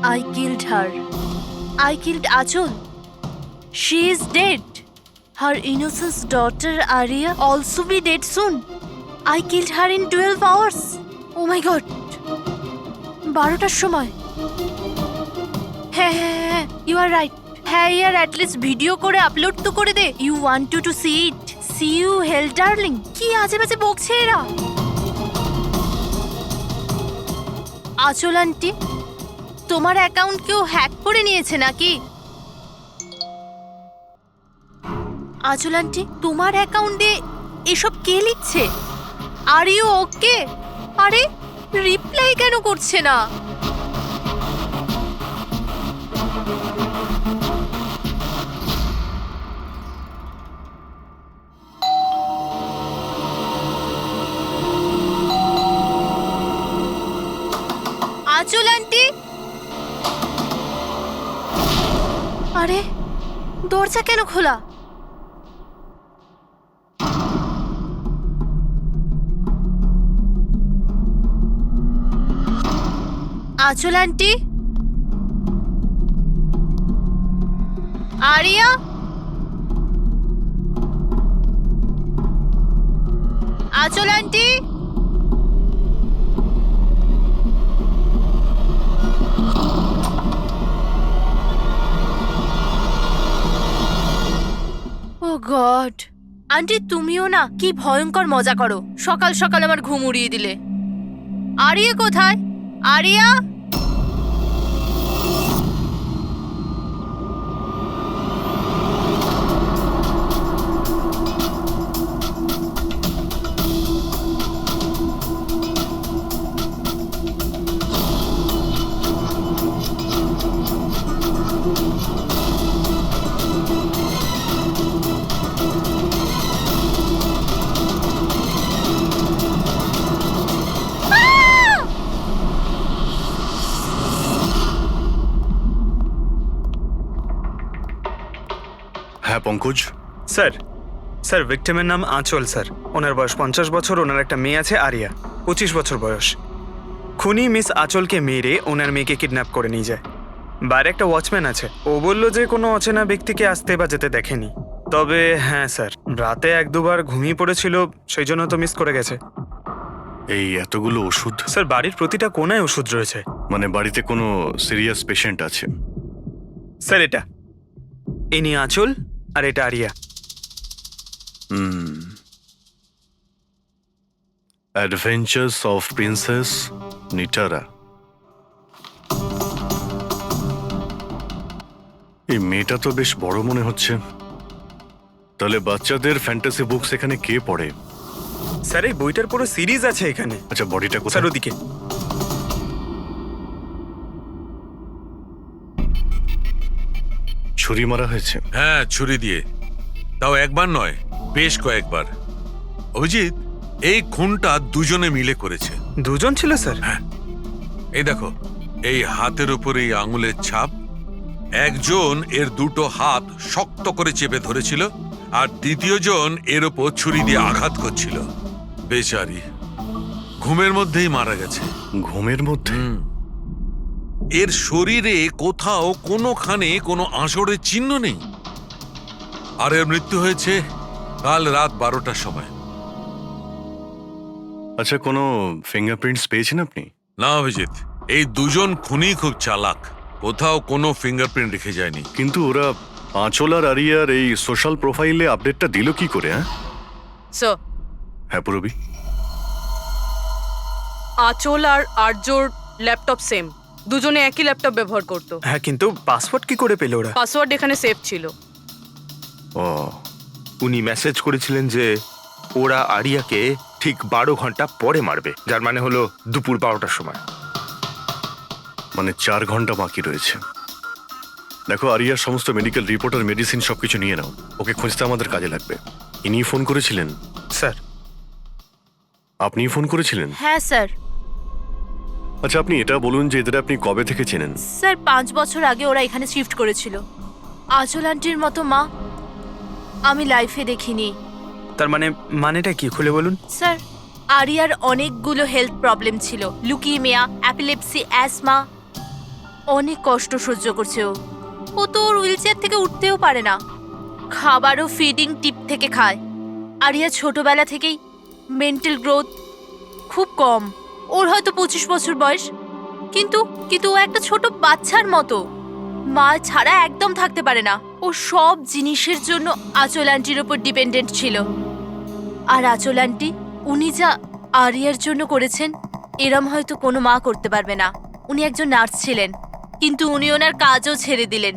I killed her. I killed Achol. She is dead. Her innocent daughter Arya also be dead soon. I killed her in 12 hours. Oh my god. 12টার সময়। হ্যাঁ, you are right. হ্যাঁ ইয়ার at least video করে upload তো করে দে। You want to see it. See you hell darling. কি আজে বাজে বকছে এরা। আচল আন্টি, তোমার অ্যাকাউন্ট কেউ হ্যাক করে নিয়েছে নাকি? আচল আন্টি, তোমার অ্যাকাউন্টে এসব কে লিখছে? Are you okay? আরে রিপ্লাই কেন করছে না? আচল আন্টি, আরে দরজা কেন খোলা? আচল আন্টি, আরিয়া, আচল আন্টি, ও গড, আন্টি তুমিও না কি ভয়ঙ্কর মজা করো। সকাল সকাল আমার ঘুম উড়িয়ে দিলে। আরিয়া কোথায়? আরিয়া, হ্যাঁ পঙ্কজ। স্যার ভিক্টিমের নাম আঁচল স্যার। ওনার বয়স 50 বছর। ওনার একটা মেয়ে আছে আরিয়া, 25 বছর বয়স। খুনি মিস আঁচলকে মেরে ওনার মেয়েকে কিডন্যাপ করে নিয়ে যায়। বাইরে একটা ওয়াচম্যান আছে, ও বলল যে কোনো অচেনা ব্যক্তিকে আসতে বা যেতে দেখেনি। তবে হ্যাঁ স্যার, রাতে 1-2 বার ঘুমিয়ে পড়েছিল, সেই জন্য তো মিস করে গেছে। এই এতগুলো ওষুধ? স্যার বাড়ির প্রতিটা কোনায় ওষুধ রয়েছে। মানে বাড়িতে কোনো সিরিয়াস পেশেন্ট আছে? স্যার এটা ইনি আঁচল আর এটা Ariya. Adventures of princess Nitara. এই মেয়েটা তো বেশ বড় মনে হচ্ছে। তাহলে বাচ্চাদের ফ্যান্টাসি বুকস এখানে কে পড়ে? স্যার এই বইটার পুরো সিরিজ আছে এখানে। আচ্ছা বডিটা কোথায়? স্যার ওদিকে। ছুরি মারা হয়েছে? হ্যাঁ, ছুরি দিয়ে। তাও একবার নয়, বেশ কয়েকবার। অভিজিৎ, এই খুনটা দুজনে মিলে করেছে। দুজন ছিল স্যার? হ্যাঁ, এই দেখো, এই হাতের উপর এই আঙুলের ছাপ। একজন এর দুটো হাত শক্ত করে চেপে ধরেছিল, আর দ্বিতীয় জন এর ওপর ছুরি দিয়ে আঘাত করছিল। বেচারি ঘুমের মধ্যেই মারা গেছে। ঘুমের মধ্যে? এর শরীরে কোথাও কোনোখানে কোনো আঁচড়ের চিহ্ন নেই। আর এর মৃত্যু হয়েছে কাল রাত 12টার সময়। আচ্ছা কোনো ফিঙ্গারপ্রিন্টস পেয়েছেন আপনি? না অভিজিৎ, এই দুজন খুনি খুব চালাক, কোথাও কোনো ফিঙ্গারপ্রিন্ট রেখে যায়নি। কিন্তু ওরা আঁচল আর আরিয়ার এই সোশ্যাল প্রোফাইলে আপডেটটা দিল কি করে? স্যার, হ্যাঁ পুরবি। আঁচল আর আর্যর ল্যাপটপ সেম, দুজনে একই ল্যাপটপ ব্যবহার করতো। হ্যাঁ, কিন্তু পাসওয়ার্ড কি করে পেল ওরা? পাসওয়ার্ড এখানে সেভ ছিল। ও, উনি মেসেজ করেছিলেন যে ওরা আরিয়াকে ঠিক 12 ঘন্টা পরে মারবে, যার মানে হলো দুপুর 12টার সময়। মানে 4 ঘন্টা বাকি রয়েছে। দেখো আরিয়ার সমস্ত মেডিকেল রিপোর্ট আর মেডিসিন সবকিছু নিয়ে নাও, ওকে খুঁজতে আমাদের কাজে লাগবে। ইনি ফোন করেছিলেন? স্যার আপনি ফোন করেছিলেন? হ্যাঁ স্যার। আচ্ছা আপনি এটা বলুন যে এদের আপনি কবে থেকে চেনেন? স্যার 5 বছর আগে ওরা এখানে শিফট করেছিল। আঁচল আন্টির মতো মা আমি লাইফে দেখিনি। তার মানেটা কি খুলে বলুন। স্যার আরিয়ার অনেকগুলো হেলথ প্রবলেম ছিল, লুকিমিয়া, অ্যাপিলেপসি, অ্যাসমা। অনেক কষ্ট সহ্য করছে ও তো ওর হুইল চেয়ার থেকে উঠতেও পারে না, খাবারও ফিডিং টিপ থেকে খায়। আরিয়া ছোটবেলা থেকেই মেন্টাল গ্রোথ খুব কম, ওর হয়তো 25 বছর বয়স, কিন্তু কিন্তু ও একটা ছোট বাচ্চার মতো, মা ছাড়া একদম থাকতে পারে না। ও সব জিনিসের জন্য আঁচল আন্টির ওপর ডিপেন্ডেন্ট ছিল। আর আঁচল আন্টি উনি যা আরিয়ার জন্য করেছেন এরম হয়তো কোনো মা করতে পারবে না। উনি একজন নার্স ছিলেন, কিন্তু উনি ওনার কাজও ছেড়ে দিলেন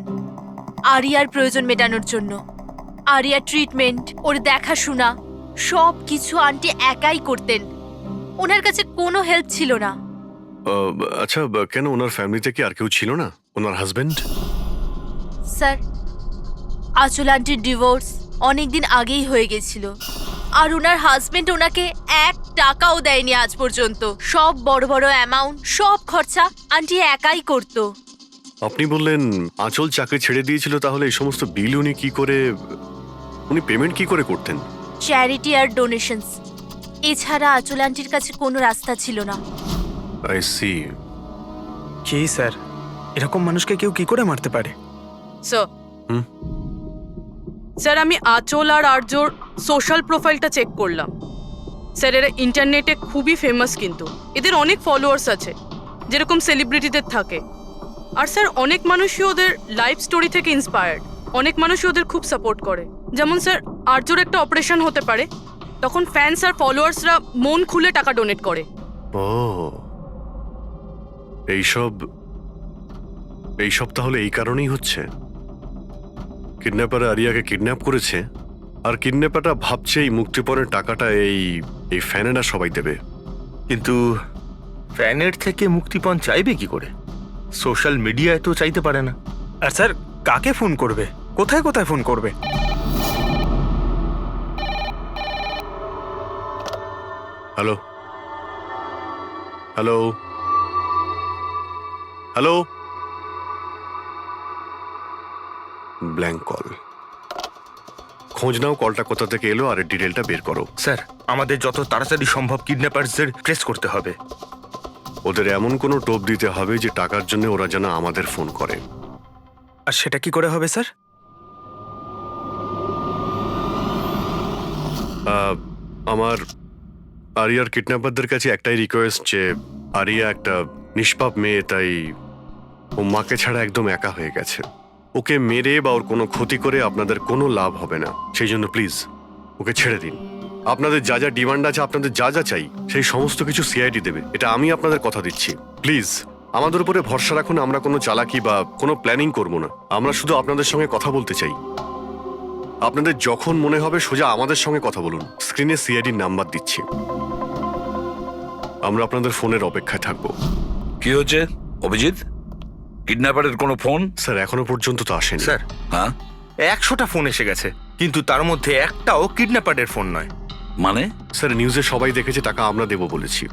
আরিয়ার প্রয়োজন মেটানোর জন্য। আরিয়ার ট্রিটমেন্ট, ওর দেখাশোনা সব কিছু আন্টি একাই করতেন, ওনার কাছে কোনো হেল্প ছিল না। আচ্ছা, কেন ওনার ফ্যামিলিতে কি আর কেউ ছিল না? ওনার হাজবেন্ড? স্যার, আঁচল আন্টির ডিভোর্স অনেকদিন আগেই হয়ে গেছিল, আর ওনার হাজবেন্ড ওনাকে 1 টাকাও দেয়নি আজ পর্যন্ত। সব বড় বড় অ্যামাউন্ট, সব খরচা আন্টি একাই করতো। আপনি বললেন আঁচল চাকরি ছেড়ে দিয়েছিল, তাহলে এই সমস্ত বিল উনি কি করে, উনি পেমেন্ট কি করে করতেন? চ্যারিটি আর ডোনেশনস, এছাড়া আঁচল আন্টির কাছে কোনো রাস্তা ছিল না। I C. কি স্যার, এরকম মানুষকে কেউ কি করে মারতে পারে? স্যার হুম? স্যার, আমি আঁচল আর আর্যর সোশ্যাল প্রোফাইলটা চেক করলাম। স্যার, এরা ইন্টারনেটে খুবই ফেমাস, কিন্তু এদের অনেক ফলোয়ার্স আছে যেরকম সেলিব্রিটিদের থাকে। আর স্যার, অনেক মানুষই ওদের লাইফ স্টোরি থেকে ইন্সপায়ার্ড, অনেক মানুষই ওদের খুব সাপোর্ট করে। যেমন স্যার, আর্যর একটা অপারেশন হতে পারে, তখন ফ্যান্স আর ফলোয়ার্সরা মন খুলে টাকা ডোনেট করে। ও, এইসব তাহলে এই কারণেই হচ্ছে। কিডন্যাপার আরিয়াকে কিডন্যাপ করেছে, আর কিডন্যাপারটা ভাবছে এই মুক্তিপণের টাকাটা এই ফ্যানেরা সবাই দেবে। কিন্তু ফ্যানের থেকে মুক্তিপণ চাইবে কি করে? সোশ্যাল মিডিয়ায় তো চাইতে পারে না। আর স্যার, কাকে ফোন করবে, কোথায় কোথায় ফোন করবে? Hello hello hello, blank call. খোঁজ নাও কলটা কোথা থেকে এলো আর এর ডিটেলটা বের করো। স্যার, আমাদের যত তাড়াতাড়ি সম্ভব কিডন্যাপারদের ট্রেস করতে হবে। ওদের এমন কোনো টোপ দিতে হবে যে টাকার জন্য ওরা যেন আমাদের ফোন করে। আর সেটা কি করে হবে স্যার? আমার আরিয়ার কিডন্যাপারদের কাছে একটাই রিকোয়েস্ট, যে আরিয়া একটা নিষ্পাপ মেয়ে, তাই ও মাকে ছাড়া একদম একা হয়ে গেছে। ওকে মেরে বা ওর কোনো ক্ষতি করে আপনাদের কোনো লাভ হবে না, সেই জন্য প্লিজ ওকে ছেড়ে দিন। আপনাদের যা যা ডিমান্ড আছে, আপনাদের যা যা চাই, সেই সমস্ত কিছু সিআইডি দেবে, এটা আমি আপনাদের কথা দিচ্ছি। প্লিজ আমাদের উপরে ভরসা রাখুন, আমরা কোনো চালাকি বা কোনো প্ল্যানিং করব না, আমরা শুধু আপনাদের সঙ্গে কথা বলতে চাই। আপনাদের যখন মনে হবে সোজা আমাদের সঙ্গে কথা বলুন, স্ক্রিনে সিআইডির নাম্বার দিচ্ছি, আমরা আপনাদের ফোনের অপেক্ষায় থাকবো। কি হচ্ছে অভিজিৎ? কিডন্যাপারের কোনো ফোন? স্যার, এখনো পর্যন্ত তো আসেনি। স্যার, হ্যাঁ 100টা ফোন এসে গেছে, কিন্তু তার মধ্যে একটাও কিডন্যাপারের ফোন নয়। মানে? স্যার, নিউজে সবাই দেখেছে টাকা আমরা দেবো বলেছি,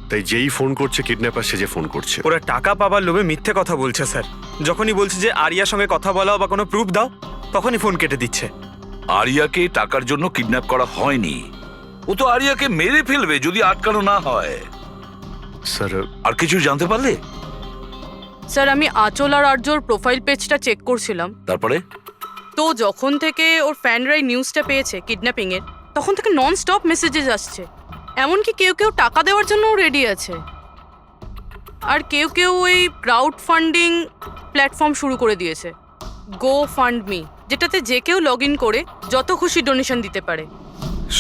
তাই যেই ফোন করছে কিডন্যাপার সেজে ফোন করছে। ওরা টাকা পাবার লোভে মিথ্যে কথা বলছে স্যার। যখনই বলছে যে আরিয়ার সঙ্গে কথা বলাও বা কোনো প্রুফ দাও, তখনই ফোন কেটে দিচ্ছে। আরিয়াকে টাকার জন্য কিডন্যাপ করা হয়নি, ও তো আরিয়াকে মেরে ফেলবে যদি আটকানো না হয়। স্যার, আর কিছু জানতে পারলে? স্যার, আমি আঁচল আর আর্যর প্রোফাইল পেজটা চেক করছিলাম, তারপরে? তো যখন থেকে ওর ফ্যানরাই নিউজটা পেয়েছে কিডন্যাপিং এর, তখন থেকে নন স্টপ মেসেজেস আসছে। এমনকি কেউ কেউ টাকা দেওয়ার জন্য রেডি আছে, আর কেউ কেউ ওই ক্রাউড ফান্ডিং প্ল্যাটফর্ম শুরু করে দিয়েছে, গো ফান্ড মি, যেটাতে যে কেউ লগ ইন করে যত খুশি ডোনেশন দিতে পারে।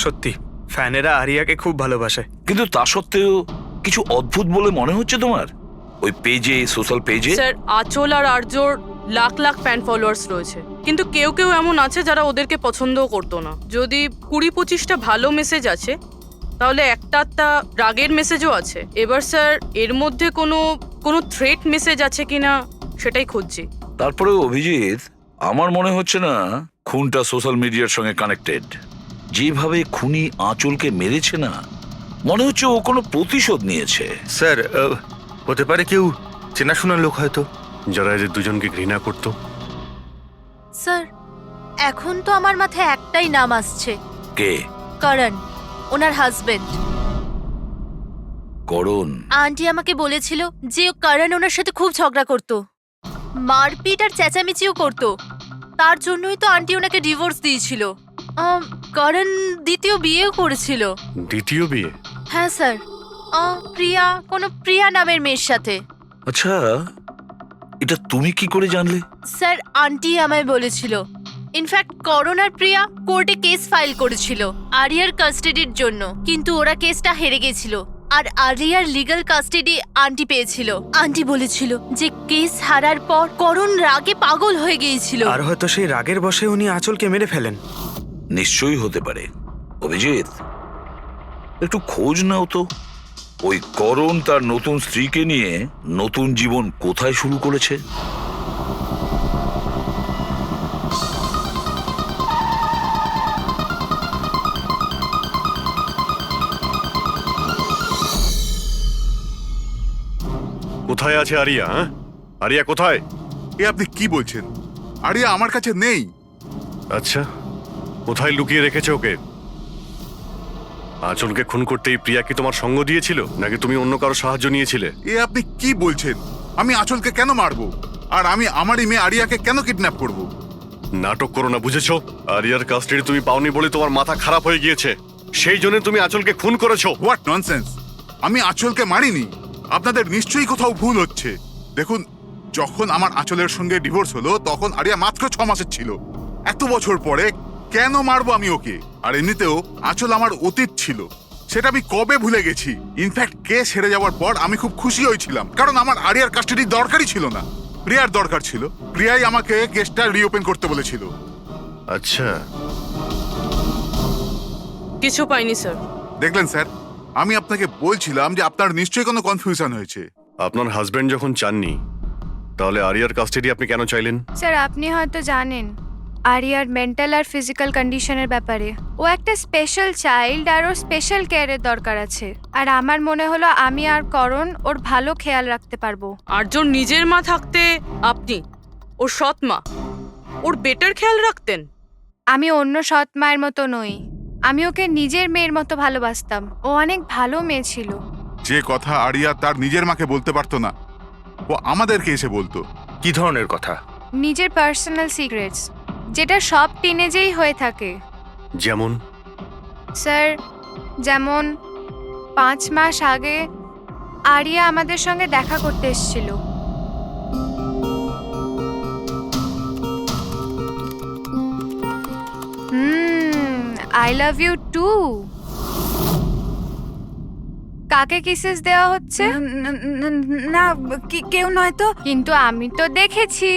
সত্যি ফ্যানেরা আরিয়াকে খুব ভালোবাসে। কিন্তু তা সত্ত্বেও কিছু অদ্ভুত বলে মনে হচ্ছে তোমার ওই পেজে, সোশ্যাল পেজে? স্যার, আঁচল আর আর্যর লাখ লাখ ফ্যান ফলোয়ার্স রয়েছে, কিন্তু কেউ কেউ এমন আছে যারা ওদেরকে পছন্দও করতো না। যদি 20-25টা ভালো মেসেজ আছে, তাহলে একটা রাগের মেসেজও আছে। এবার স্যার, এর মধ্যে কোনো থ্রেট মেসেজ আছে কিনা সেটাই খুঁজছি। তারপরে অভিজিৎ, আমার মনে হচ্ছে না খুনটা সোশ্যাল মিডিয়ার সঙ্গে কানেক্টেড। যেভাবে খুনি আঁচলকে মেরেছে না, মনে হচ্ছে ও কোনো প্রতিশোধ নিয়েছে। স্যার, হতে পারে কেউ চেনাশোনা লোক হয়তো, যারা এদের দুজনকে ঘৃণা করতো। স্যার, এখন তো আমার মাথায় একটাই নাম আসছে, কে? করণ, ওনার হাজবেন্ড। করণ? আন্টি আমাকে বলেছিল যে করণ ওনার সাথে খুব ঝগড়া করতো, মারপিট আর চেঁচামেচিও করতো। তার জন্যই তো আন্টি ওনাকে ডিভোর্স দিয়েছিল। করণ দ্বিতীয় বিয়েও করেছিল। দ্বিতীয় বিয়ে? হ্যাঁ স্যার, কোনো প্রিয়া নামের মেয়ের সাথে। আচ্ছা, এটা তুমি কি করে জানলে? স্যার, আন্টি আমায় বলেছিল। ইনফ্যাক্ট করণ আর প্রিয়া কোর্টে কেস ফাইল করেছিল আরিয়ার কাস্টাডির জন্য, কিন্তু ওরা কেসটা হেরে গেছিল আর আরিয়ার লিগ্যাল কাস্টাডি আন্টি পেয়েছিল। আন্টি বলেছিল যে কেস হারার পর করণ রাগে পাগল হয়ে গিয়েছিল। আর হয়তো সেই রাগের বশে উনি আঁচলকে মেরে ফেলেন। নিশ্চয়ই হতে পারে। অভিজিৎ, একটু খোঁজ নাও তো, ওই করণ তার নতুন স্ত্রীকে নিয়ে নতুন জীবন কোথায় শুরু করেছে। কোথায় আছে আরিয়া? হ্যাঁ, আরিয়া কোথায়? এ আপনি কি বলছেন? আরিয়া আমার কাছে নেই। আচ্ছা, কোথায় লুকিয়ে রেখেছে ওকে? আঁচলকে খুন করতেই প্রিয়া কি তোমার সঙ্গ দিয়েছিল, নাকি তুমি অন্য কারো সাহায্য নিয়েছিলে? এ আপনি কি বলছেন? আমি আঁচলকে কেন মারবো? আর আমি আমারই মেয়ে আরিয়াকে কেন কিডন্যাপ করব? নাটক করো না, বুঝেছো? আরিয়ার কাস্টাডি তুমি পাওনি বলে তোমার মাথা খারাপ হয়ে গিয়েছে, সেই জন্য তুমি আঁচলকে খুন করেছো। What nonsense! আমি আঁচলকে মারিনি। আপনাদের নিশ্চয়ই কোথাও ভুল হচ্ছে। দেখুন, যখন আমার আঁচলের সঙ্গে ডিভোর্স হলো তখন আরিয়া মাত্র 6 মাসের ছিল। এত বছর পরে কেন মারবো আমি ওকে? আর এমনিতেও আঁচল আমার অতীত ছিল, সেটা আমি কবে ভুলে গেছি। ইনফ্যাক্ট কেস হেরে যাওয়ার পর আমি খুব খুশি হয়েছিলাম, কারণ আমার আরিয়ার কাস্টাডি দরকারই ছিল না, প্রিয়ার দরকার ছিল। প্রিয়াই আমাকে কেসটা রিওপেন করতে বলেছিল। আচ্ছা, কিছু পাইনি স্যার। দেখলেন স্যার, আমি আপনাকে বলছিলাম যে আপনার নিশ্চয়ই কোনো কনফিউশন হয়েছে। আপনার হাজবেন্ড যখন চাননি, তাহলে আরিয়ার কাস্টাডি আপনি কেন চাইলেন? স্যার, আপনি হয়তো জানেন আরিয়ার মেন্টাল আর ফিজিক্যাল কন্ডিশনের ব্যাপারে। ও একটা স্পেশাল চাইল্ড আর ওর স্পেশাল কেয়ারের দরকার আছে। আর আমার মনে হলো আমি আর করণ ওর ভালো খেয়াল রাখতে পারবো। আর্যর নিজের মা থাকতে আপনি ওর সৎ মা, ওর বেটার খেয়াল রাখতেন। আমি অন্য সৎ মায়ের মতো নই, আমি ওকে নিজের মেয়ের মতো ভালোবাসতাম। ও অনেক ভালো মেয়ে ছিল। যে কথা আরিয়া তার নিজের মাকে বলতে পারতো না, ও আমাদেরকে এসে বলতো। কি ধরনের কথা? নিজের পার্সোনাল সিক্রেটস, যেটা সব টিনেজেই হয়ে থাকে। যেমন? স্যার, যেমন 5 মাস আগে আরিয়া আমাদের সঙ্গে দেখা করতে এসেছিল। I love you too. কাকে কিসেস দেওয়া হচ্ছে? না, কেউ নয় তো। কিন্তু আমি তো দেখেছি।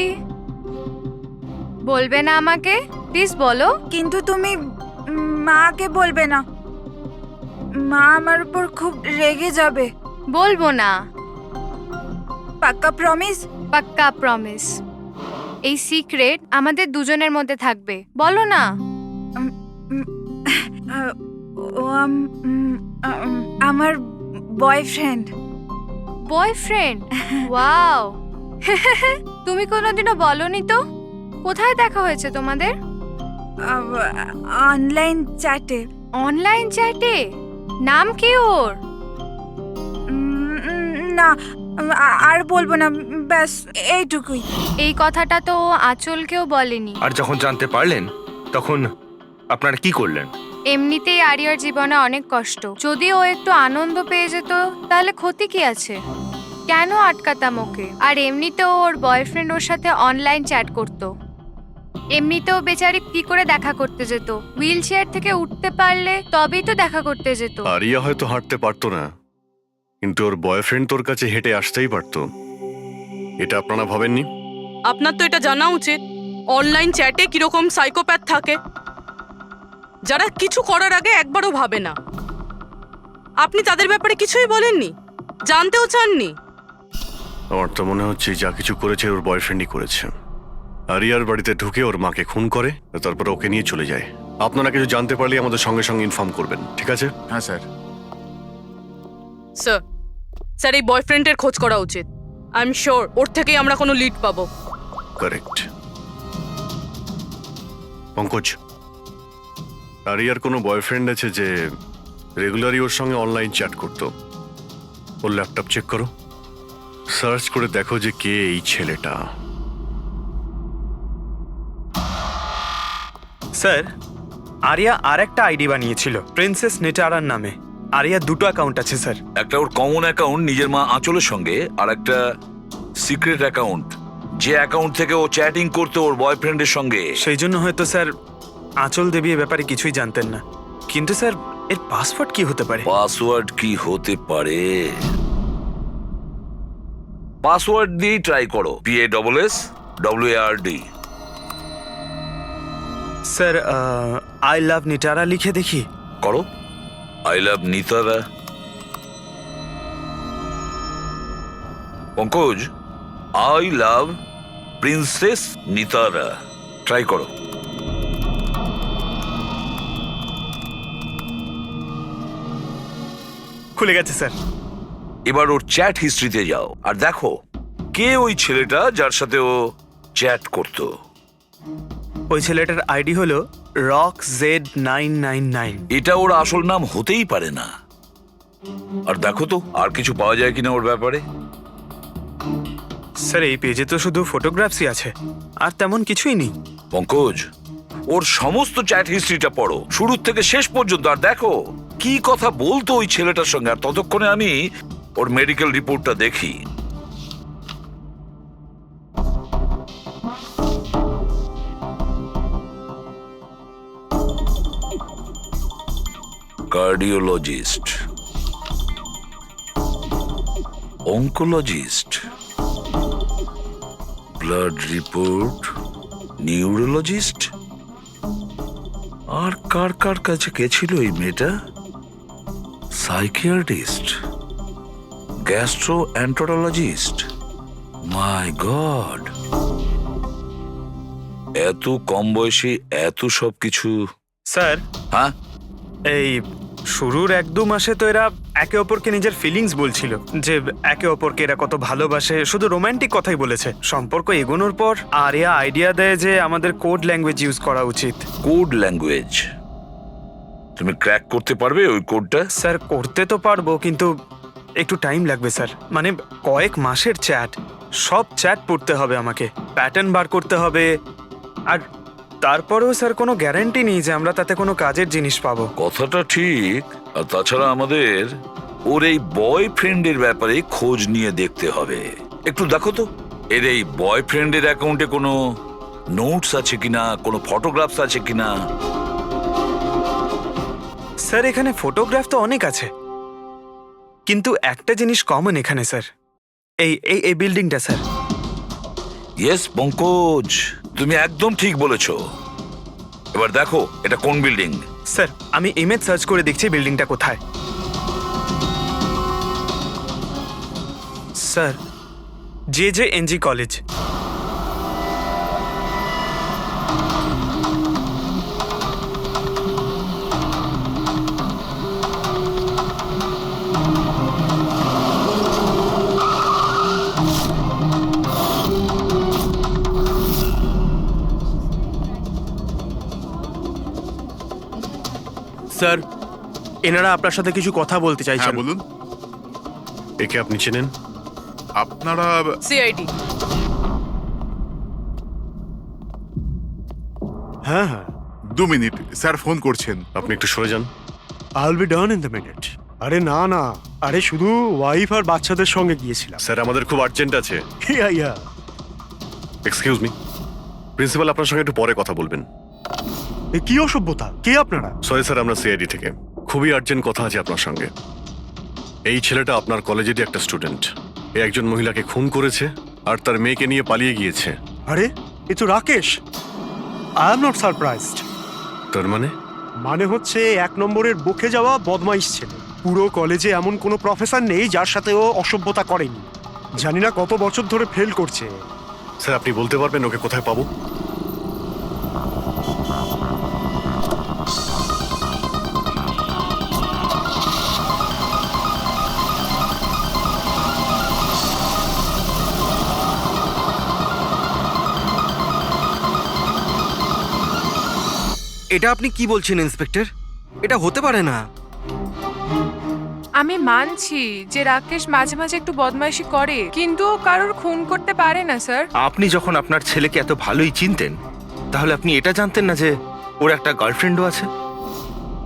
বলবে না আমাকে? প্লিজ বলো। কিন্তু তুমি মাকে বলবে না, মা আমার উপর খুব রেগে যাবে। বলবো না। পাক্কা প্রমিস? পাক্কা প্রমিস। এই সিক্রেট আমাদের দুজনের মধ্যে থাকবে। বলো না। ও আমার বয়ফ্রেন্ড। বয়ফ্রেন্ড? ওয়াও। তুমি কোনোদিনও বলনি তো। কোথায় দেখা হয়েছে তোমাদের? অনলাইন চ্যাটে। অনলাইন চ্যাটে? নাম কি ওর? না, আর বলবো না, ব্যাস এইটুকুই। এই কথাটা তো ও আঁচলকেও বলেনি। আর যখন জানতে পারলেন তখন আপনারা কি করলেন? এমনিতেই আরিয়ার জীবনে অনেক কষ্ট, যদি ও একটু আনন্দ পেয়ে যেত তাহলে ক্ষতি কি আছে? কেন আটকাতাম ওকে? আর এমনিতেও ওর বয়ফ্রেন্ড ওর সাথে অনলাইন চ্যাট করত। এমনিতেও বেচারি কি করে দেখা করতে যেত? হুইল চেয়ার থেকে উঠতে পারলে তবেই তো দেখা করতে যেত। আরিয়া হয়তো হাঁটতে পারতো না, কিন্তু ওর বয়ফ্রেন্ড তোর কাছে হেঁটে আসতেই পারতো। এটা আপনারা ভাবেননি? আপনার তো এটা জানা উচিত অনলাইন চ্যাটে কিরকম সাইকোপ্যাথ থাকে, যারা কিছু করার আগে একবারও ভাবে না। আপনি তাদের ব্যাপারে কিছুই বলেননি, জানতেও চাননি। আমার তো মনে হচ্ছে যা কিছু করেছে ওর বয়ফ্রেন্ডই করেছে। আরিয়ার বাড়িতে ঢুকে ওর মাকে খুন করে, তারপর ওকে নিয়ে চলে যায়। আপনারা কিছু জানতে পারলে আমাদের সঙ্গে সঙ্গে ইনফর্ম করবেন, ঠিক আছে? হ্যাঁ স্যার। স্যার, স্যার এই বয়ফ্রেন্ডের খোঁজ করা উচিত। আই এম শিওর ওর থেকেই আমরা কোনো লিড পাবো। কারেক্ট। পঙ্কজ, আরিয়ার কোনো বয়ফ্রেন্ড আছে যে রেগুলারই ওর সঙ্গে অনলাইন চ্যাট করতো? ওর ল্যাপটপ চেক করো, সার্চ করে দেখো যে কে এই ছেলেটা। স্যার আরিয়া আর একটা আইডি বানিয়েছিল প্রিন্সেস নিটারার নামে। আরিয়া দুটো অ্যাকাউন্ট আছে স্যার। একটা ওর কমন অ্যাকাউন্ট নিজের মা আঁচলের সঙ্গে, আর একটা সিক্রেট অ্যাকাউন্ট, যে অ্যাকাউন্ট থেকে ও চ্যাটিং করতো ওর বয়ফ্রেন্ডের সঙ্গে। সেই জন্য হয়তো স্যার আঁচল দেবী এ ব্যাপারে কিছুই জানতেন না। কিন্তু স্যার এর পাসওয়ার্ড কি হতে পারে? পাসওয়ার্ড কি হতে পারে? পাসওয়ার্ড দিয়েই ট্রাই করো, PASSWARD। Sir I love Nitara লিখে দেখি। করো, I love Nitara. Pankaj, I love princess Nitara, try করো। খুলে গেছে স্যার। এবার ওর চ্যাট হিস্ট্রিতে যাও আর দেখো কে ওই ছেলেটা যার সাথে ও চ্যাট করতো। ওই ছেলেটার আইডি হলো RockZ999। এটা ওর আসল নাম হতেই পারে না। আর দেখো তো আর কিছু পাওয়া যায় কিনা ওর ব্যাপারে। স্যার এই পেজে তো শুধু ফটোগ্রাফসই আছে, আর তেমন কিছুই নেই। পঙ্কজ, ওর সমস্ত চ্যাট হিস্ট্রিটা পড়ো শুরু থেকে শেষ পর্যন্ত, আর দেখো কি কথা বলতো ওই ছেলেটার সঙ্গে। আর ততক্ষণে আমি ওর মেডিকেল রিপোর্টটা দেখি। Cardiologist, oncologist, blood report, neurologist. আর কার কার কাছে গেছিল এই মেয়েটা? Psychiatrist, gastroenterologist. মাই গড, এত কম বয়সে এত সব কিছু। স্যার হ্যাঁ, এই শুরুর 1-2 মাসে তো এরা একে অপরকে নিজের ফিলিংস বলছিল, যে একে অপরকে এরা কত ভালোবাসে, শুধু রোমান্টিক কথাই বলেছে। সম্পর্ক এগোনোর পর আরিয়া আইডিয়া দেয় যে আমাদের কোড ল্যাঙ্গুয়েজ ইউজ করা উচিত। Code language? তুমি ক্র্যাক করতে পারবে ওই কোডটা? স্যার করতে তো পারবো, কিন্তু একটু টাইম লাগবে স্যার। মানে কয়েক মাসের চ্যাট, সব চ্যাট পড়তে হবে আমাকে, প্যাটার্ন বার করতে হবে। আর তারপরেও স্যার কোনো গ্যারান্টি নেই যে আমরা তাতে কোনো কাজের জিনিস পাবো। কথাটা ঠিক। আর তাছাড়া আমাদের ওর এই বয়ফ্রেন্ডের ব্যাপারে খোঁজ নিয়ে দেখতে হবে। একটু দেখো তো এর এই বয়ফ্রেন্ডের অ্যাকাউন্টে কোনো নোটস আছে কিনা, কোনো ফটোগ্রাফস আছে কিনা। স্যার এখানে ফটোগ্রাফ তো অনেক আছে, কিন্তু একটা জিনিস কমন এখানে স্যার, এই এই এই বিল্ডিংটা স্যার। ইয়েস পঙ্কজ, তুমি একদম ঠিক বলেছো। এবার দেখো এটা কোন বিল্ডিং। স্যার আমি ইমেজ সার্চ করে দেখছি বিল্ডিংটা কোথায়। Sir JJNG college. স্যার এনারা আপনার সাথে কিছু কথা বলতে চাইছেন। হ্যাঁ বলুন। একে আপনি চেনেন? আপনারা CID। হ্যাঁ হ্যাঁ, 2 মিনিট, স্যার ফোন করছেন। আপনি একটু সরে যান। I will be done in the minute. আরে না না, আরে শুধু ওয়াইফ আর বাচ্চাদের সঙ্গে গিয়েছিলাম। স্যার আমাদের খুব আর্জেন্ট আছে। ইয়া ইয়া। এক্সকিউজ মি, প্রিন্সিপাল আপনার সঙ্গে একটু পরে কথা বলবেন। এ কি অসভ্যতা? কে আপনারা? সরি স্যার, আমরা CID থেকে। খুবই আর্জেন্ট কথা আছে আপনার সঙ্গে। এই ছেলেটা আপনার কলেজেরই একটা স্টুডেন্ট। এ একজন মহিলাকে খুন করেছে আর তার মেয়েকে নিয়ে পালিয়ে গিয়েছে। আরে এ তো Rakesh. I am not surprised. তার মানে হচ্ছে 1 নম্বরের বকে যাওয়া বদমাইশ ছেলে। পুরো কলেজে এমন কোনো প্রফেসর নেই যার সাথে ও অসভ্যতা করেনি। জানি না কত বছর ধরে ফেল করছে। স্যার আপনি বলতে পারবেন ওকে কোথায় পাবো? এটা আপনি কি বলছেন ইন্সপেক্টর? এটা হতে পারে না। আমি মানছি যে রাকেশ মাঝে মাঝে একটু বদমাইশি করে, কিন্তু ও কারোর খুন করতে পারে না স্যার। আপনি যখন আপনার ছেলেকে এত ভালোই চিনতেন, তাহলে আপনি এটা জানতেন না যে ওর একটা গার্লফ্রেন্ডও আছে।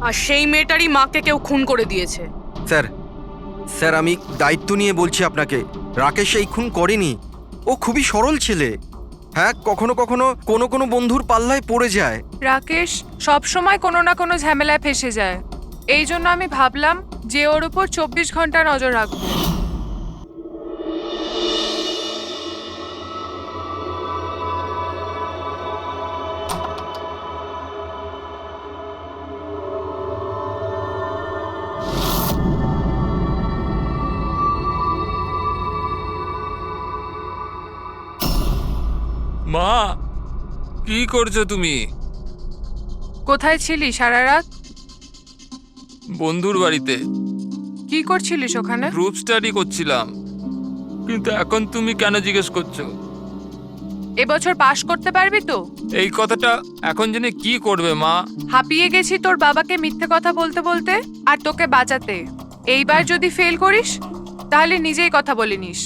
আর সেই মেয়েটারই মাকে কেউ খুন করে দিয়েছে। স্যার স্যার আমি দায়িত্ব নিয়ে বলছি আপনাকে, রাকেশ এই খুন করেনি। ও খুবই সরল ছেলে। হ্যাঁ, কখনো কখনো কোনো বন্ধুর পাল্লায় পড়ে যায়। রাকেশ সব সময় কোনো না কোনো ঝামেলায় ফেসে যায়, এই জন্য আমি ভাবলাম যে ওর উপর 24 ঘন্টা নজর রাখবো। মা, কি করছো তুমি? কোথায় ছিলি সারা রাত? বন্ধুর বাড়িতে কি করছিলিস ওখানে? গ্রুপ স্টাডি করছিলাম। কিন্তু এখন তুমি কেন জিজ্ঞেস করছো? এবছর পাশ করতে পারবি তো? এই কথাটা এখন জেনে কি করবে মা? হাঁপিয়ে গেছি তোর বাবাকে মিথ্যে কথা বলতে বলতে আর তোকে বাঁচাতে। এইবার যদি ফেল করিস তাহলে নিজেই কথা বলে নিস।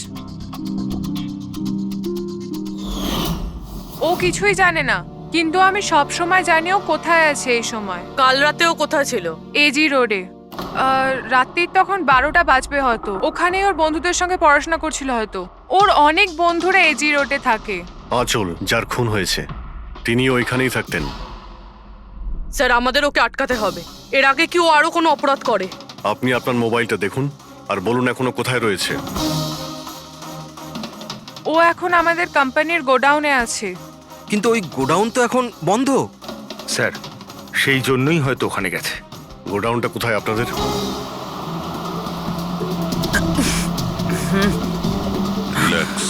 ও কিছুই জানে না, কিন্তু আমি সব সময় জানি ও কোথায় আছে এই সময়। কাল রাতেও কোথায় ছিল? এজি রোডে। রাত্রির তখন 12টা বাজবে হয়তো। ওখানেই ওর বন্ধুদের সঙ্গে পড়াশোনা করছিল হয়তো। ওর অনেক বন্ধুরা এজি রোডে থাকে। আঁচল যার খুন হয়েছে তিনি ওইখানেই থাকতেন। স্যার আমাদের ওকে আটকাতে হবে। এর আগে কি ও আরো কোনো অপরাধ করে? আপনি আপনার মোবাইলটা দেখুন আর বলুন এখনো কোথায় রয়েছে। ও এখন আমাদের কোম্পানির গোডাউনে আছে। কিন্তু ওই গোডাউন তো এখন বন্ধ। স্যার সেই জন্যই হয়তো ওখানে গেছে। গোডাউনটা কোথায় আপনাদের? রিল্যাক্স।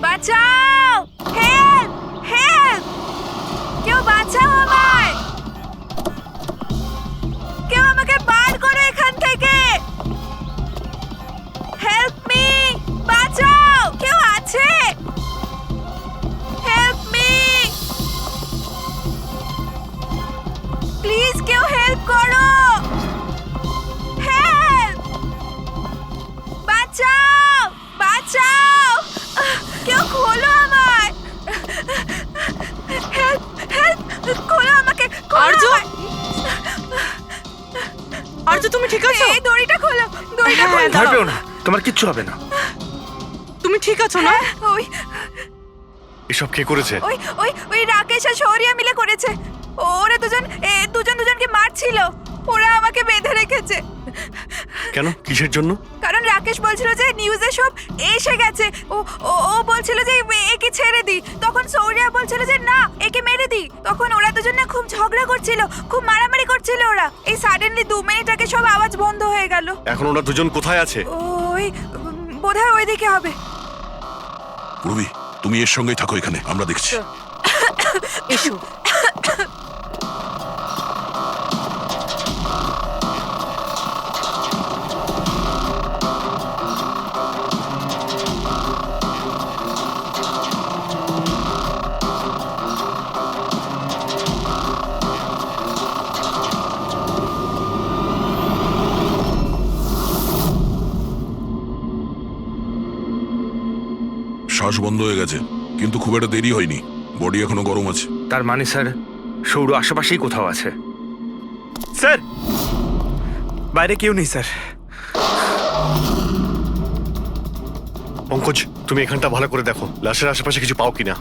বাঁচাও! হেল্প! হেল্প! কেউ বাঁচাও আমায়! কেউ আমাকে বার করো এখান থেকে! Help me! বাঁচাও! কেউ আছে? Help me! প্লিজ কেউ হেল্প করো! হেল্প! বাঁচাও! বাঁচাও! কেউ খোলো আমায়! হেল্প! হেল্প! খোলো আমাকে! আর্য! আর্য তুমি ঠিক আছো? এই দড়িটা খোলো! দড়িটা খোলো! ভয় পেও না, তোমার কিচ্ছু হবে না। তুমি ঠিক আছো না? ওই এসব কে করেছে? ওই ওই ওই রাকেশ আর শৌরিয়া মিলে করেছে। ওরা দুজনকে মারছিল। ওরা আমাকে বেঁধে রেখেছে। কেন? কিসের জন্য? কারণ রাকেশ বলছিল যে নিউজে সব এসে গেছে। ও ও ও বলছিল যে একে ছেড়ে দি। তখন শৌরিয়া বলছিল যে না, একে মেরে দি। তখন ওরা দুজনে খুব ঝগড়া করছিল, খুব মারামারি করছিল ওরা। এই সাডেনলি 2 মিনিট আগে সব আওয়াজ বন্ধ হয়ে গেল। এখন ওরা দুজন কোথায় আছে? ওই বোধহয় ওইদিকে হবে। পূর্বী, তুমি এর সঙ্গেই থাকো, এখানে আমরা দেখছি। এসো। শ্বাস বন্ধ হয়ে গেছে, কিন্তু খুব একটা দেরি হয়নি। বডি এখনো গরম আছে। তার মানে স্যার সৌর আশেপাশেই কোথাও আছে। স্যার বাইরে কেউ নেই স্যার। পঙ্কজ, তুমি এখানটা ভালো করে দেখো, লাশের আশেপাশে কিছু পাও কিনা।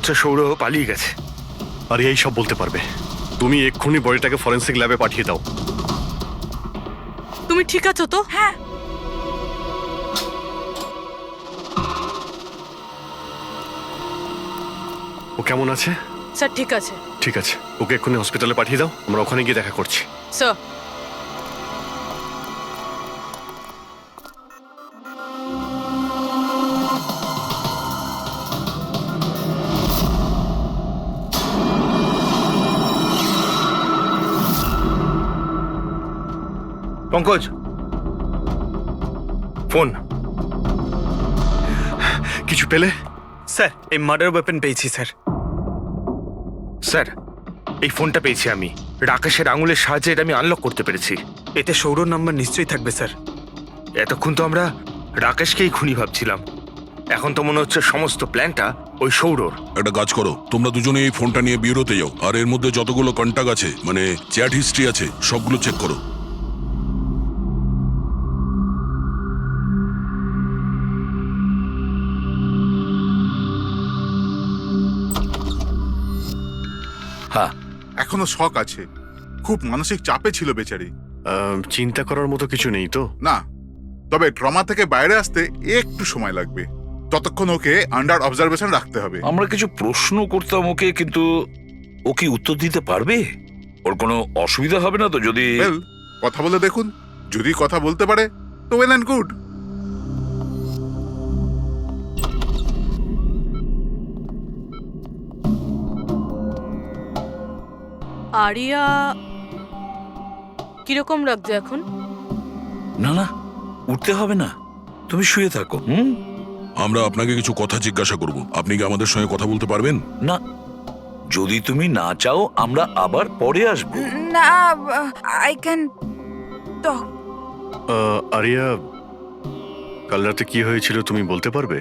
হচ্ছে সৌর পালিয়ে গেছে। আরিয়া এই সব বলতে পারবে। তুমি এক্ষুনি বডিটাকে ফরেন্সিক ল্যাবে পাঠিয়ে দাও। তুমি ঠিক আছো তো? হ্যাঁ, ও কেমন আছে? স্যার ঠিক আছে। ঠিক আছে, ওকে এক্ষুনি হসপিটালে পাঠিয়ে দাও, আমরা ওখানে গিয়ে দেখা করছি। Sir Pankaj, phone. কিছু পেলে? স্যার এই মার্ডার ওয়েপন পেয়েছি স্যার। স্যার, এই ফোনটা পেয়েছি আমি। রাকেশের আঙুলের সাহায্যে এটা আমি আনলক করতে পেরেছি। এতে সৌরভ নাম্বার নিশ্চয়ই থাকবে স্যার। এতক্ষণ তো আমরা রাকেশকেই খুনি ভাবছিলাম, এখন তো মনে হচ্ছে সমস্ত প্ল্যানটা ওই সৌরর। একটা কাজ করো, তোমরা দুজনে এই ফোনটা নিয়ে বিউরোতে যাও, আর এর মধ্যে যতগুলো কন্টাক্ট আছে, মানে চ্যাট হিস্ট্রি আছে, সবগুলো চেক করো। হ্যাঁ, এখনো শক আছে, খুব মানসিক চাপে ছিল বেচারি। চিন্তা করার মতো কিছু নেই তো? না, তবে ট্রমা থেকে বাইরে আসতে একটু সময় লাগবে। ততক্ষণ ওকে আন্ডার অবজারভেশন রাখতে হবে। আমরা কিছু প্রশ্ন করতাম ওকে, কিন্তু ও কি উত্তর দিতে পারবে? ওর কোনো অসুবিধা হবে না তো যদি? ওয়েল, কথা বলে দেখুন, যদি কথা বলতে পারে তো ওয়েল অ্যান্ড গুড। আরিয়া কিরকম লাগছে এখন? না না, উঠতে হবে না, তুমি শুয়ে থাকো। আমরা আপনাকে কিছু কথা জিজ্ঞাসা করব, আপনি কি আমাদের সঙ্গে কথা বলতে পারবেন? না, যদি তুমি না চাও আমরা আবার পরে আসবো। না, আই ক্যান টক। আরিয়া, কাল রাতে কি হয়েছিল তুমি বলতে পারবে?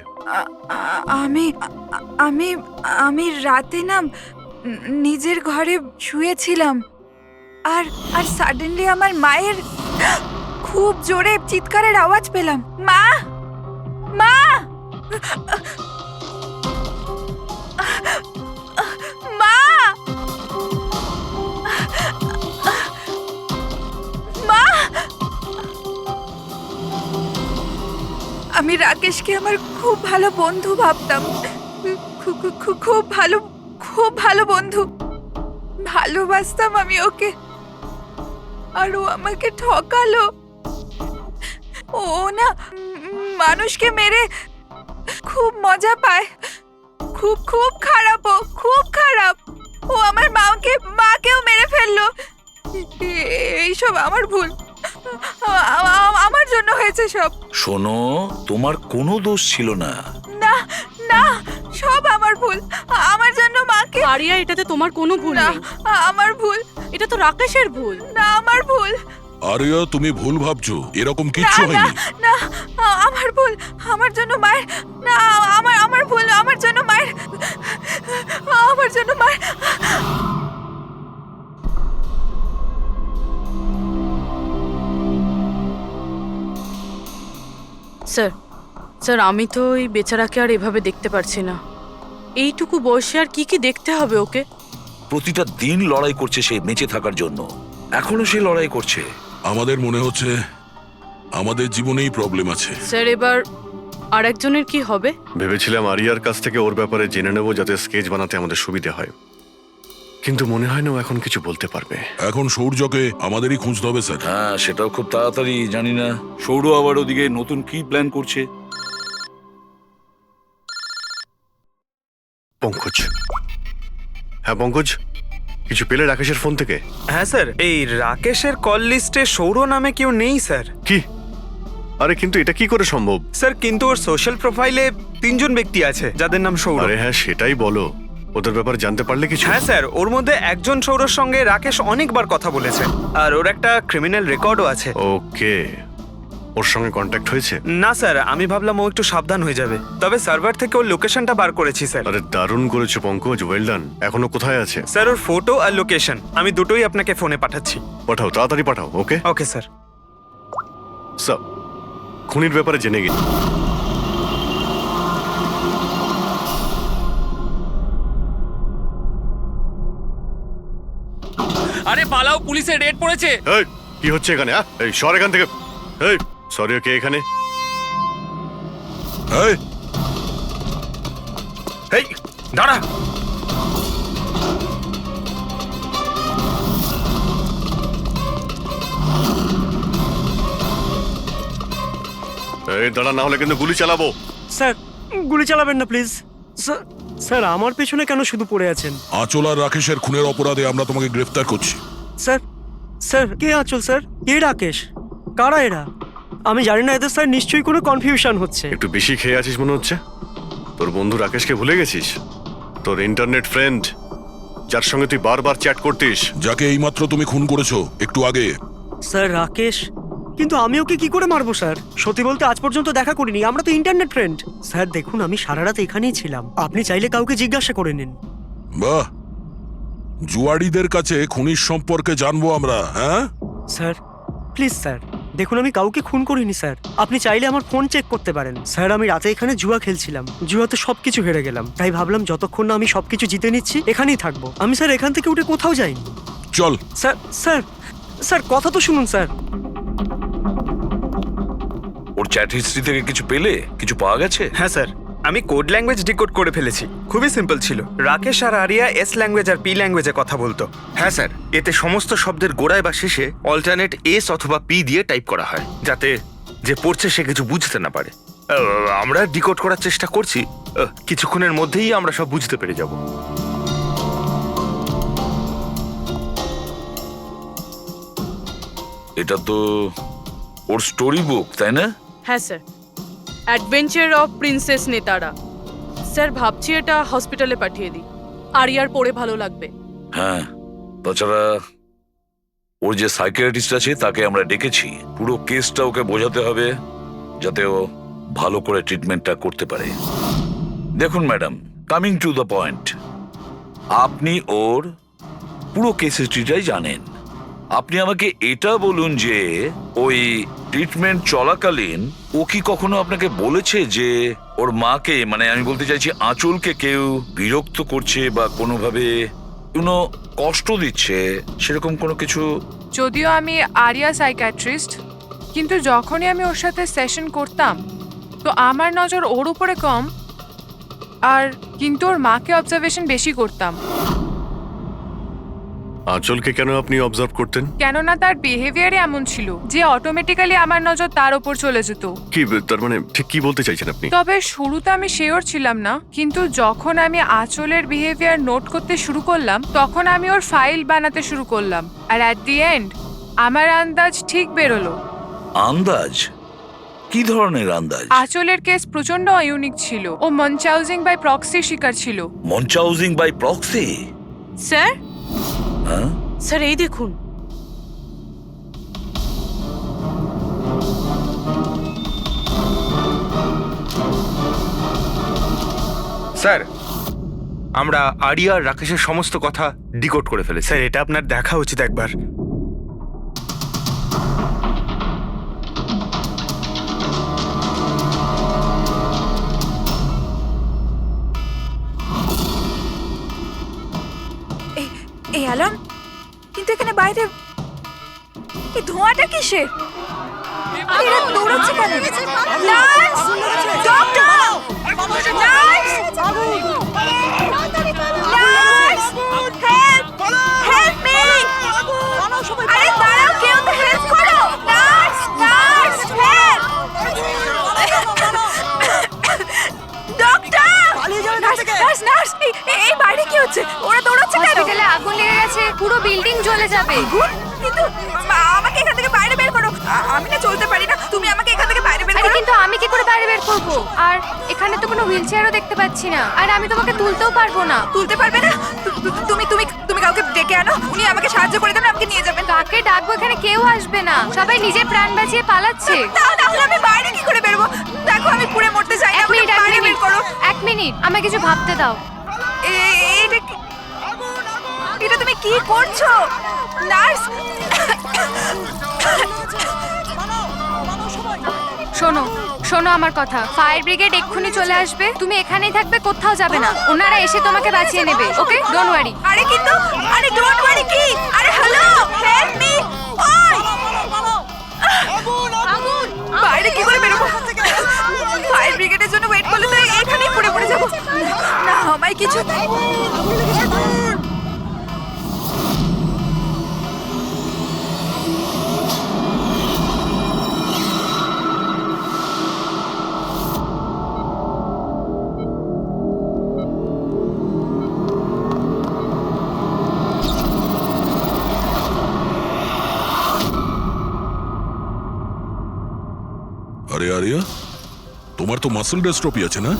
আমি আমি আমি রাতে না নিজের ঘরে শুয়েছিলাম, আর আর সাডেনলি আমার মায়ের খুব জোরে চিৎকারের আওয়াজ পেলাম। মা, মা, মা, মা। আমি রাকেশকে আমার খুব ভালো বন্ধু ভাবতাম, খুব ভালো বন্ধু ভালোবাসতাম আমি ওকে, আর ও আমাকে ঠকালো। ও না মানুষকে মেরে খুব মজা পায়, খুব খারাপ, ও খুব খারাপ। ও আমার মাকেও মেরে ফেললো। এইসব আমার ভুল, আমার জন্য হয়েছে সব। শোনো, তোমার কোনো দোষ ছিল না। না না, সব আমার ভুল, আমার জন্য মাকে। আরিয়া, এটাতে তোমার কোনো ভুল না, নেই। আমার ভুল। এটা তো রাকেশের ভুল। না, আমার ভুল। আরিয়া, তুমি ভুল ভাবছো, এরকম না কিচ্ছু না হয়নি। না, আমার ভুল, আমার জন্য মায়ের। না, আমার ভুল, আমার জন্য মায়ের, আমার জন্য মায়ের। স্যার স্যার আমি তো এই বেচারাকে আর এভাবে দেখতে পারছি না। এইটুকু বয়সে আর কি কি দেখতে হবে ওকে? প্রতিটা দিন লড়াই করছে সে বেঁচে থাকার জন্য, এখনো সে লড়াই করছে। আমাদের মনে হচ্ছে আমাদের জীবনেই প্রবলেম আছে। স্যার এবার আর একজনের কি হবে? ভেবেছিলাম আরিয়ার কাছ থেকে ওর ব্যাপারে জেনে নেব, যাতে স্কেচ বানাতে আমাদের সুবিধা হয়, কিন্তু মনে হয় না ও এখন কিছু বলতে পারবে। এখন সৌর্যকে আমাদেরই খুঁজতে হবে স্যার। হ্যাঁ, সেটাও খুব তাড়াতাড়ি। জানি না সৌর আবার ওদিকে নতুন কি প্ল্যান করছে। পঙ্কজ, হ্যাঁ পঙ্কজ, কিছু পেলে রাকেশের ফোন থেকে? হ্যাঁ স্যার, এই রাকেশের কল লিস্টে সৌর নামে কেউ নেই স্যার। কি? আরে কিন্তু এটা কি করে সম্ভব? স্যার কিন্তু ওর সোশ্যাল প্রোফাইলে 3 জন ব্যক্তি আছে যাদের নাম সৌর। আরে হ্যাঁ, সেটাই বলো, ওদের ব্যাপারে জানতে পারলে কিছু? হ্যাঁ স্যার, ওর মধ্যে একজন সৌরর সঙ্গে রাকেশ অনেকবার কথা বলেছে, আর ওর একটা ক্রিমিনাল রেকর্ডও আছে। ওকে, ওর সঙ্গে কন্ট্যাক্ট হয়েছে? না স্যার, আমি ভাবলাম ও একটু সাবধান হয়ে যাবে, তবে সার্ভার থেকে ওর লোকেশনটা বার করেছি স্যার। আরে দারুণ করেছো পঙ্কজ, ওয়েল ডান। এখনো কোথায় আছে? স্যার ওর ফটো আর লোকেশন আমি দুটোই আপনাকে ফোনে পাঠাচ্ছি। পাঠাও, তাড়াতাড়ি পাঠাও। ওকে ওকে স্যার। সব খুনির ব্যাপারে জেনে গেছি। আরে পালাও, পুলিশের রেড পড়েছে। এই কি হচ্ছে এখানে? এই সর এখান থেকে। এই সরি, কে এখানে? এই, এই দাঁড়া। এই দাঁড়া, না হলে কিন্তু গুলি চালাবো। স্যার গুলি চালাবেন না প্লিজ। স্যার আমার পেছনে কেন শুধু পড়ে আছেন? আঁচল আর রাকেশের খুনের অপরাধে আমরা তোমাকে গ্রেফতার করছি। স্যার স্যার কে আঁচল স্যার? কে রাকেশ? কারা এরা? আমি জানি না এদের, স্যার নিশ্চয়ই কোনো কনফিউশন হচ্ছে। একটু বেশি খেয়ে আছিস মনে হচ্ছে। তোর বন্ধু রাকেশকে ভুলে গেছিস? তোর ইন্টারনেট ফ্রেন্ড, যার সঙ্গে তুই বারবার চ্যাট করতিস। যাকে এইমাত্র তুমি খুন করেছো একটু আগে। স্যার রাকেশ? কিন্তু আমি ওকে কি করে মারবো স্যার? সত্যি বলতে আজ পর্যন্ত দেখা করিনি, আমরা তো ইন্টারনেট ফ্রেন্ড। স্যার দেখুন, আমি সারা রাত এখানেই ছিলাম, আপনি চাইলে কাউকে জিজ্ঞাসা করে নিন। বাহ, জুয়াড়িদের কাছে খুনির সম্পর্কে জানবো আমরা। হ্যাঁ স্যার প্লিজ স্যার, দেখুন আমি কাউকে খুন করিনি স্যার, আপনি চাইলে আমার ফোন চেক করতে পারেন। স্যার আমি রাতে এখানে জুয়া খেলছিলাম, জুয়াতে সবকিছু হেরে গেলাম, তাই ভাবলাম যতক্ষণ না আমি সবকিছু জিতে নিচ্ছি এখানেই থাকবো। আমি স্যার এখান থেকে উঠে কোথাও যাইনি। চল। স্যার স্যার স্যার কথা তো শুনুন স্যার। ওর চ্যাট হিস্ট্রি থেকে কিছু পেলে? কিছু পাওয়া গেছে? হ্যাঁ স্যার, আমি কোড ল্যাঙ্গুয়েজ ডিকোড করে ফেলেছি। খুবই সিম্পল ছিল। রাকেশ আর আরিয়া এস ল্যাঙ্গুয়েজ আর পি ল্যাঙ্গুয়েজে কথা বলতো। হ্যাঁ স্যার, এতে সমস্ত শব্দের গোড়ায় বা শেষে অল্টারনেট এস অথবা পি দিয়ে টাইপ করা হয়, যাতে যে পড়ছে সে কিছু বুঝতে না পারে। আমরা ডিকোড করার চেষ্টা করছি, কিছুক্ষণের মধ্যেই আমরা সব বুঝতে পেরে যাব। এটা তো ওর স্টোরি বুক, তাই না? হ্যাঁ স্যার, অ্যাডভেঞ্চার অফ প্রিন্সেস নেতারা। স্যার ভাবছি এটা হসপিটালে পাঠিয়ে দিই, আরিয়ার পড়ে ভালো লাগবে। হ্যাঁ, তাছাড়া ওর যে সাইকিয়াট্রিস্ট আছে তাকে আমরা ডেকেছি। পুরো কেসটা ওকে বোঝাতে হবে, যাতে ও ভালো করে ট্রিটমেন্টটা করতে পারে। দেখুন madam, coming to the point, আপনি ওর পুরো কেস হিস্ট্রিটাই জানেন। আপনি আমাকে এটা বলুন যে ওই ট্রিটমেন্ট চলাকালীন ও কি কখনো আপনাকে বলেছে যে ওর মাকে, মানে আমি বলতে চাইছি আঁচলকে, কেউ বিরক্ত করছে বা কোনোভাবে কোনো কষ্ট দিচ্ছে, সেরকম কোনো কিছু? যদিও আমি আরিয়া সাইকিয়াট্রিস্ট, কিন্তু যখনই আমি ওর সাথে সেশন করতাম তো আমার নজর ওর উপরে কম, আর কিন্তু ওর মাকে অবজারভেশন বেশি করতাম। আঁচলকে কেন আপনি অবজার্ভ করতেন? কেননা তার বিহেভিয়ারে এমন ছিল যে অটোমেটিক্যালি আমার নজর তার ওপর চলে যেত। কি তার মানে ঠিক কি বলতে চাইছেন আপনি? তবে শুরুতে আমি শিওর ছিলাম না, কিন্তু যখন আমি আঁচলের বিহেভিয়ার নোট করতে শুরু করলাম তখন আমি ওর ফাইল বানাতে শুরু করলাম, আর অ্যাট দি এন্ড আমার আন্দাজ ঠিক বেরোলো। আন্দাজ? কি ধরনের আন্দাজ? আঁচলের কেস প্রচন্ড ইউনিক ছিল, ও মনচাউজিং বাই প্রক্সি শিকার ছিল। মনচাউজিং বাই প্রক্সি? স্যার হ্যাঁ স্যার, এই দেখুন। স্যার, আমরা আরিয়া আর রাকেশের সমস্ত কথা ডিকোড করে ফেলেছি। স্যার এটা আপনার দেখা উচিত একবার। এই অ্যালার্ম, কিন্তু এখানে বাইরে এই ধোঁয়াটা কিসের? এরা দৌড়াচ্ছে কেন? Nurse! Doctor! Nurse! Nurse! Help! Help me! আরে দাঁড়াও, কেউ তো হেল্প করো! Nurse! Nurse! Help! Doctor! Nurse! Nurse! এই বাইরে কি হচ্ছে? ওরা দৌড়াচ্ছে কেন? হসপিটালে আগুন লেগে গেছে, পুরো বিল্ডিং জ্বলে যাবে। কিন্তু আমাকে এখান থেকে বাইরে বের করো। আমি না চলতে পারি না, তুমি আমাকে এখান থেকে বাইরে বের আরে করো। কিন্তু আমি কি করে বাইরে বের করব? আর এখানে তো কোনো হুইলচেয়ারও দেখতে পাচ্ছি না, আর আমি তোমাকে তুলতেও পারবো না। তুলতে পারবে না? তুমি তুমি তুমি কাউকে ডেকে আনো, উনি আমাকে সাহায্য করে দেন, আমাকে নিয়ে যাবেন। কাকে ডাকবো? এখানে কেউ আসবে না, সবাই নিজের প্রাণ বাঁচিয়ে পালাচ্ছে। তাহলে আমি বাইরে কি করে বেরোবো? দেখো আমি পুড়ে মরতে চাই না, এক মিনিট, বাইরে বের করো। এক মিনিট, আমাকে কিছু ভাবতে দাও। এটা তুমি কি করছো নার্স? শোনো শোনো আমার কথা, ফায়ার ব্রিগেড এক্ষুনি চলে আসবে, তুমি এখানেই থাকবে, কোথাও যাবে না, ওনারা এসে তোমাকে বাঁচিয়ে নেবে। ওকে, ডোন্ট ওয়ারি। আরে কিন্তু, আরে ডোন্ট ওয়ারি কি? আরে হ্যালো, কিছু আরে আরিয়া, তোমার তো মাসল ডেস্ট্রপি আছে না?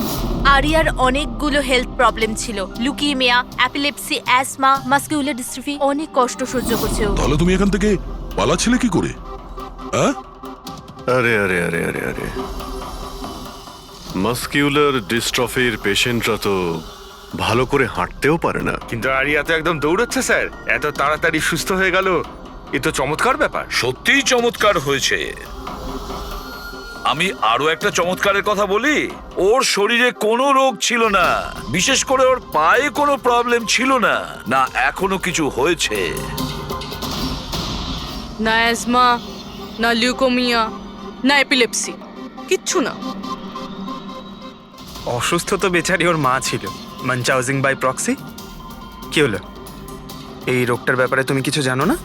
আরিয়ার অনেকগুলো হেলথ প্রবলেম ছিল, লুকিমিয়া, অ্যাপিলেপসি, অ্যাসমা, মাসকিউলার ডিস্ট্রফি, অনেক কষ্ট সহ্য করছে ও। তাহলে তুমি এখান থেকে পালাচ্ছিলে কি করে? হ্যাঁ, আরে আরে আরে আরে আরে মাসকিউলার ডিস্ট্রফির পেশেন্টরা তো ভালো করে হাঁটতেও পারে না। কিন্তু আরিয়া তো একদম দৌড়চ্ছে স্যার, এত তাড়াতাড়ি সুস্থ হয়ে গেল, এ তো চমৎকার ব্যাপার। সত্যিই চমৎকার হয়েছে। আমি আরো একটা চমৎকারের কথা বলি, ওর শরীরে কোনো রোগ ছিল না, বিশেষ করে ওর পায়ে কোনো প্রবলেম ছিল না, না এখনো কিছু হয়েছে। না অ্যাজমা, না লিউকোমিয়া, না এপিলেপসি, কিচ্ছু না। অসুস্থ তো বেচারি ওর মা ছিল, মানচাউজিং বাই প্রক্সি। কি হলো? এই রোগটার ব্যাপারে তুমি কিছু জানো না?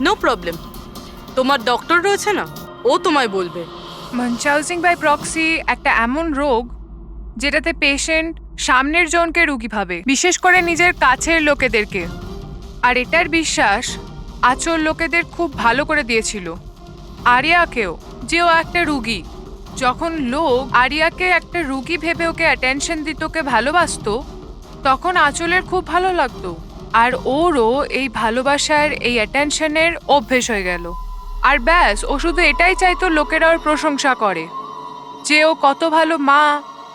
নো প্রবলেম, তোমার ডক্টর রয়েছে না, ও তোমায় বলবে। মানচাউজিং বাই প্রক্সি একটা এমন রোগ যেটাতে পেশেন্ট সামনের জনকে রোগী ভাবে, বিশেষ করে নিজের কাছের লোকেদেরকে। আর এটার বিশ্বাস আচল লোকেদের খুব ভালো করে দিয়েছিল আরিয়াকেও, যে ও একটা রুগী। যখন লোক আরিয়াকে একটা রুগী ভেবে ওকে অ্যাটেনশন দিত, ওকে ভালোবাসতো, তখন আচলের খুব ভালো লাগতো। আর ওরও এই ভালোবাসার, এই অ্যাটেনশনের অভ্যেস হয়ে গেল। আর ব্যাস, ও শুধু এটাই চাইতো লোকেরা ওর প্রশংসা করে, যে ও কত ভালো মা,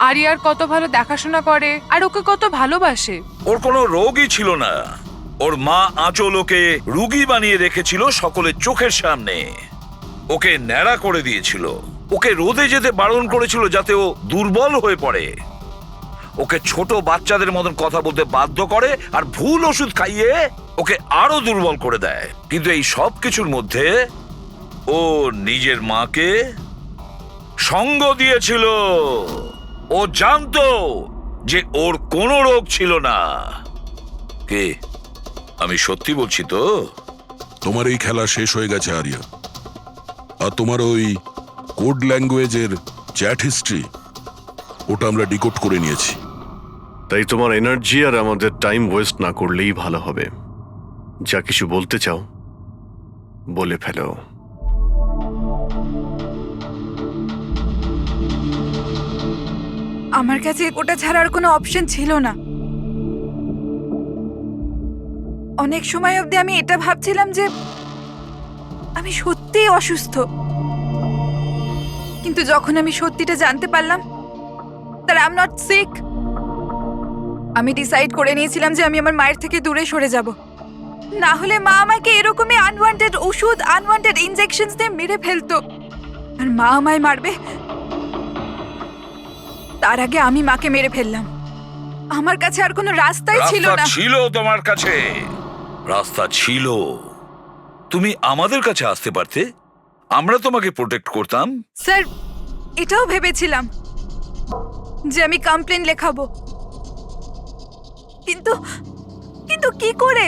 আরিয়ার কত ভালো দেখাশোনা করে, আর ওকে কত ভালোবাসে। ওর কোনো রোগই ছিল না, ওর মা আঁচল ওকে রুগী বানিয়ে রেখেছিল সকলের চোখের সামনে। ওকে ন্যাড়া করে দিয়েছিল, ওকে রোদে যেতে বারণ করেছিল যাতে ও দুর্বল হয়ে পড়ে, ওকে ছোট বাচ্চাদের মতন কথা বলতে বাধ্য করে, আর ভুল ওষুধ খাইয়ে ওকে আরো দুর্বল করে দেয়। কিন্তু এই সব কিছুর মধ্যে ও নিজের মাকে সঙ্গ দিয়েছিল। ও জানতো যে ওর কোনো রোগ ছিল না। কে? আমি সত্যি বলছি তো। তোমার এই খেলা শেষ হয়ে গেছে আরিয়া। আর তোমার ওই কোড ল্যাঙ্গুয়েজের চ্যাট হিস্ট্রি, ওটা আমরা ডিকোড করে নিয়েছি। তাই তোমার এনার্জি আর আমাদের টাইম ওয়েস্ট না করলেই ভালো হবে। যা কিছু বলতে চাও বলে ফেলো। আমার কাছে ওটা ছাড়ার কোনো অপশন ছিল না। অনেক সময় অবধি আমি এটা ভাবছিলাম যে আমি সত্যিই অসুস্থ, কিন্তু যখন আমি সত্যিটা জানতে পারলাম that I'm not sick, আমি ডিসাইড করে নিয়েছিলাম যে আমি আমার মায়ের থেকে দূরে সরে যাব। না হলে মা আমাকে এরকমই আনওয়ান্টেড ওষুধ, আনওয়ান্টেড ইনজেকশনস দিয়ে মেরে ফেলতো। আর মা আমায় মারবে, তার আগে আমি মাকে মেরে ফেললাম। আমার কাছে আর কোনো রাস্তাই ছিল রাস্তা না। ছিল তোমার কাছে, রাস্তা ছিল। তুমি আমাদের কাছে আসতে পারতে, আমরা তোমাকে প্রোটেক্ট করতাম। স্যার, এটাও ভেবেছিলাম যে আমি কমপ্লেন লেখাবো, কিন্তু কিন্তু কি করে?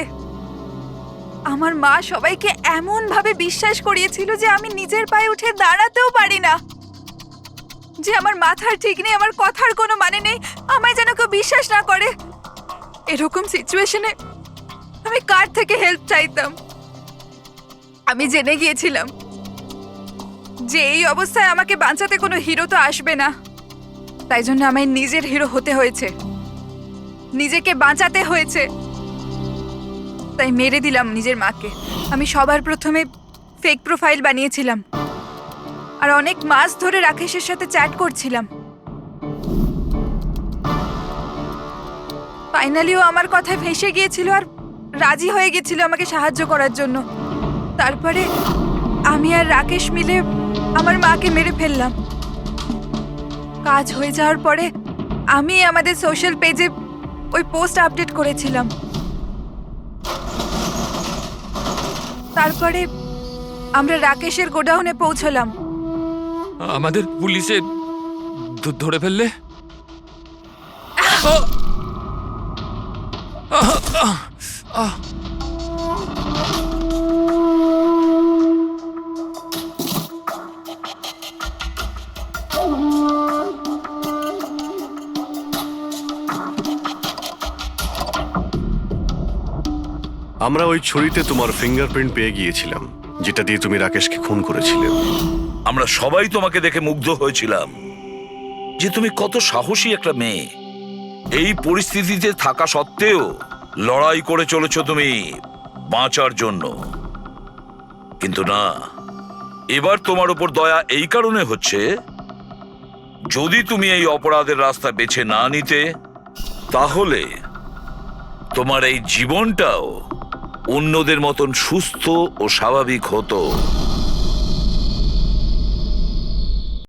আমার মা সবাইকে এমন ভাবে বিশ্বাস করিয়েছিল যে আমি নিজের পায়ে উঠে দাঁড়াতেও পারি না, যে আমার মাথার ঠিক নেই, আমার কথার কোনো মানে নেই, আমায় যেন কেউ বিশ্বাস না করে। এরকম সিচুয়েশনে আমি কার থেকে হেল্প চাইতাম? আমি জেনে গিয়েছিলাম যে এই অবস্থায় আমাকে বাঁচাতে কোনো হিরো তো আসবে না, তাই জন্য আমায় নিজের হিরো হতে হয়েছে, নিজেকে বাঁচাতে হয়েছে। তাই মেরে দিলাম নিজের মাকে। আমি সবার প্রথমে ফেক প্রোফাইল বানিয়েছিলাম, আর অনেক মাস ধরে রাকেশের সাথে চ্যাট করছিলাম। ফাইনালি ও আমার কথায় ফেঁসে গিয়েছিল আর রাজি হয়ে গেছিল আমাকে সাহায্য করার জন্য। তারপরে আমি আর রাকেশ মিলে আমার মাকে মেরে ফেললাম। কাজ হয়ে যাওয়ার পরে আমি আমাদের সোশ্যাল পেজে ওই পোস্ট আপডেট করেছিলাম। তারপরে আমরা রাকেশের গোডাউনে পৌঁছলাম। আমাদের পুলিশে ধরে ফেললে? আমরা ওই ছুরিতে তোমার ফিঙ্গারপ্রিন্ট পেয়ে গিয়েছিলাম, যেটা দিয়ে তুমি রাকেশকে খুন করেছিলে। আমরা সবাই তোমাকে দেখে মুগ্ধ হয়েছিলাম যে তুমি কত সাহসী একটা মেয়ে। এই পরিস্থিতিতে থাকা সত্ত্বেও লড়াই করে চলেছ তুমি বাঁচার জন্য। কিন্তু না, এবার তোমার উপর দয়া এই কারণে হচ্ছে, যদি তুমি এই অপরাধের রাস্তা বেছে না নিতে, তাহলে তোমার এই জীবনটাও অন্যদের মতন সুস্থ ও স্বাভাবিক হতো।